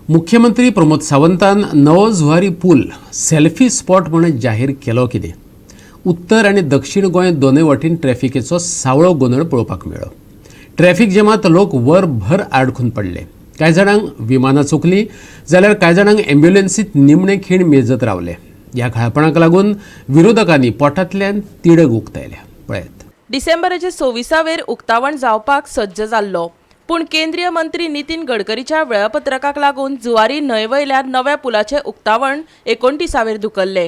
मुख्यमंत्री प्रमोद सावंतान नवो जुवारी पूल selfie spot म्हणून जाहीर केलो कितें? उत्तर आनी दक्षिण गोंय दोनूय वटेन ट्रॅफिकेचो सावळो गोंदळ पळोवपाक मेळ्ळो. ट्रॅफिक जॅमात लोक वरभर आडखून पडले. कांय जाणांक विमानां चुकलीं जाल्यार कांय जाणांक एम्ब्युलन्सीत निमणे खीण मेजत रावले. ह्या घाळपणाक लागून विरोधकांनी पोटांतल्यान तिडक उक्तायल्या. पळयात. डिसेंबराचे 26 उक्तावण जावपाक सज्ज जाल्लो, पूण केंद्रीय मंत्री नितीन गडकरीच्या वेळापत्रकाक लागून जुवारी न्हंयवयल्या नव्या पुलाचे उक्तावण 29 धुकल्ले.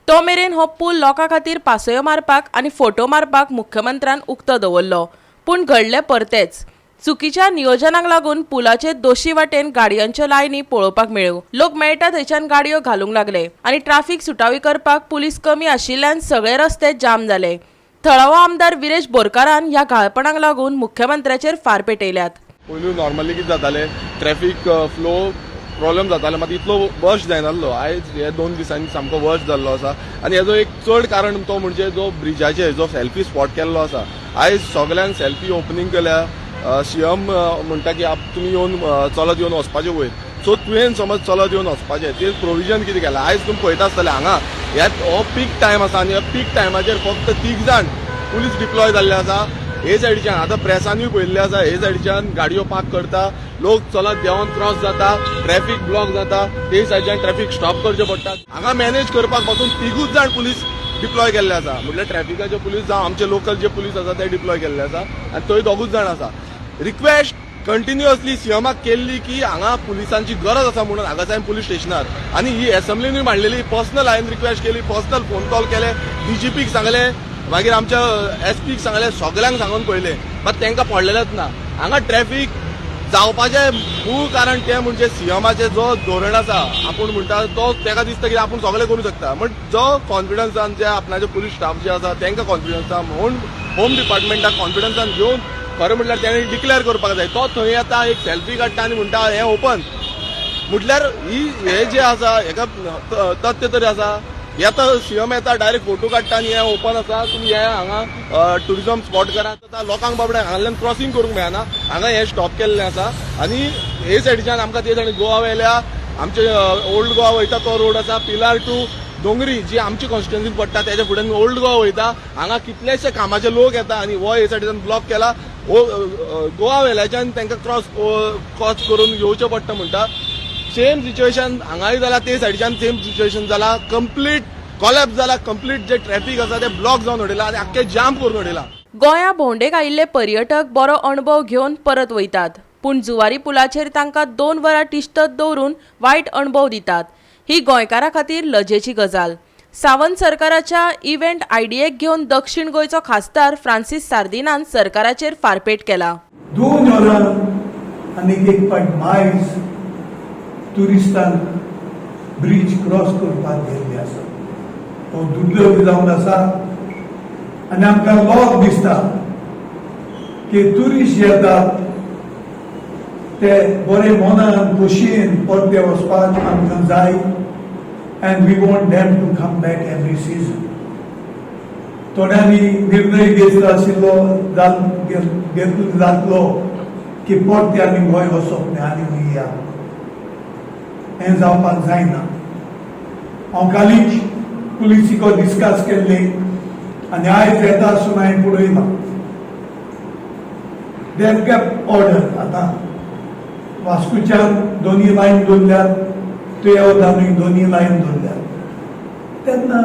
तो मेरेन हो पूल लोकां खातीर पासयो मारपाक आनी फोटो मारपाक मुख्यमंत्र्यान उक्तो दवरलो, पूण घडले परतेच. चुकीच्या नियोजनाक लागून पुलाचे दोशी वाटेन गाडयांच्यो लायनी पळोवपाक मेळ्ळ्यो. लोक मेळटा थंयच्यान गाडयो घालूंक लागले आनी ट्रॅफिक सुटावी करपाक पुलीस कमी आशिल्ल्यान सगळे रस्ते जाम जाले. थळावो आमदार विरेश बोरकारान ह्या घाळपणाक लागून मुख्यमंत्र्याचेर फार पेटयल्यात. पयलीं नॉर्मली कितें जातालें, ट्रॅफिक फ्लो प्रॉब्लेम जाताले, मात इतलो वर्स्ट जायनासलो. आयज हे 2 दिसांनी सामको वर्स्ट जाल्लो आसा आनी हेजो एक चड कारण तो म्हणजे जो ब्रिजाचेर जो सेल्फी स्पॉट केल्लो आसा. आयज सगळ्यांक सेल्फी ओपनिंग केल्या. सीएम म्हणटा की तुमी येवन चलत येवन वचपाचें वयर. सो तुवें समज चलत येवन वचपाचें ते प्रोविजन कितें केलां. आयज तुमी पळयता आसतले हांगा हो पीक टायम आसा आनी ह्या पीक टायमाचेर फक्त 3 जाण पुलीस डिप्लॉय जाल्ले आसा. हे सायडीच्यान आतां प्रेसानूय पळयल्लें आसा, हे सायडीच्यान गाडयो पार्क करता, लोक चलत देंवन क्रॉस जाता, ट्रॅफिक ब्लॉक जाता, ते सायडीच्यान ट्रॅफिक स्टॉप करचें पडटा. हांगा मॅनेज करपाक पासून 3 जाण पुलीस डिप्लॉय केल्ले आसा. म्हटल्यार ट्रॅफिकाचे पुलीस जावं आमचे लोकल जे पुलीस आसा ते डिप्लॉय केल्ले आसा आनी थंय 2 जाण आसा. रिक्वेस्ट कंटिन्युअसली सीएमाक केल्ली की हांगा पुलिसांची गरज आसा म्हणून हांगासार पुलीस स्टेशनार, आनी ही असेंब्लीनूय मांडलेली. पर्सनल हांवें रिक्वेस्ट केली, पर्सनल फोन कॉल केले, डीजीपीक सांगले, मागीर आमच्या एसपीक सांगले, सगळ्यांक सांगून पळयले, मात तांकां पडलेलेच ना. हांगा ट्रॅफिक जावपाचें मूळ कारण तें म्हणजे सीएमाचें जो धोरण आसा, आपूण म्हणटा तो ताका दिसता की आपूण सगळें करूं शकता. बट जो कॉन्फिडन्सान जे आपणाचे पुलीस स्टाफ जे आसा तांकां कॉन्फिडन्सान म्हणून होम डिपार्टमेंटाक कॉन्फिडन्सान घेवन खरें म्हटल्यार तेणें डिक्लेअर करपाक जाय. तो थंय येता, एक सेल्फी काडटा आनी म्हणटा हें ओपन. म्हटल्यार हे जे आसा हेका तथ्य तरी आसा. येता सीएम येता, डायरेक्ट फोटो काडटा आनी हें ओपन आसा, तुमी हे हांगा टुरिझम स्पॉट करात. लोकांक बाबडे हांगांतल्यान क्रॉसिंग करूंक मेळना. हांगा हें स्टॉप केल्लें आसा आनी हे सायडीच्यान आमकां ते सायडीन गोवा वेल्या आमचे ओल्ड गोवा वयता तो रोड आसा, पिलार टू दोंगरी जी आमची कॉन्स्टिट्युएन्सीन पडटा तेच्या फुड्यान ओल्ड गोवा वयता. हांगा कितलेशे कामाचे लोक येता आनी हो हे सायडीच्यान ब्लॉक केला. गोवा वेल्याच्यान तांकां क्रॉस करून येवचें पडटा म्हणटा. सेम सिच्युएशन हांगाय जाला, ते सायडीच्यान सेम सिच्युएशन जाला. कंप्लीट कॉलॅप्स जाला. कंप्लीट जे ट्रॅफिक आसा ते ब्लॉक जावन उडयला आनी आख्खे जाम करून उडयला. गोंया भोंवडेक आयिल्ले पर्यटक बरो अणभव घेवन परत वयतात, पूण जुवारी पुलाचेर तांकां 2 वरां तिश्तत दवरून वायट अणभव दितात. ही गोंयकारां खातीर लजेची गजाल. सावंत सरकाराच्या इव्हेंट आयडियेक घेवन दक्षिण गोंयचो खासदार फ्रांसीस सार्दिनान सरकाराचेर फारपेट केला. 2 वरां आनी 1 मायल्स ट्युरिस्टांक ब्रिज क्रॉस करपाक गेल्ले आसा. हो दुर्लभ जावन आसा आनी आमकां लोक दिसता की ट्युरिस्ट येतात ते बरे मनान खोशयेन परते वचपाक आमकां जाय and we want them to come back every season. थोड्यांनी निर्णय घेतलो आशिल्लो जातलो की परते आमी गोंय वचप न्ही आनी खंय या. हें जावपाक जायना. हांव कालींच पुलिसीको डिस्कस केल्ले आनी आयज येता आसून हांवें पळयलां दे हॅव केप्ट ऑर्डर. आतां वास्कोच्यान 2 लायन दवरल्यात, तुयेवदानूय 2 लायन दवरल्यात. तेन्ना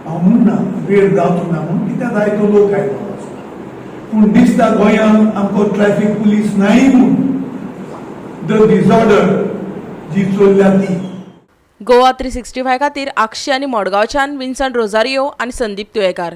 हांव म्हणना वेळ जावचो ना म्हणून, कित्याक जाय तो लोक आयलो आसता. पूण दिसता गोंयांत आमकां ट्रॅफिक पुलीस नाय म्हूण द डिसऑर्डर जी चल्ल्या ती. गोवा 365 खातीर आक्षी आनी मडगांवच्यान विन्संट रोजारियो आनी संदीप तुयेकार.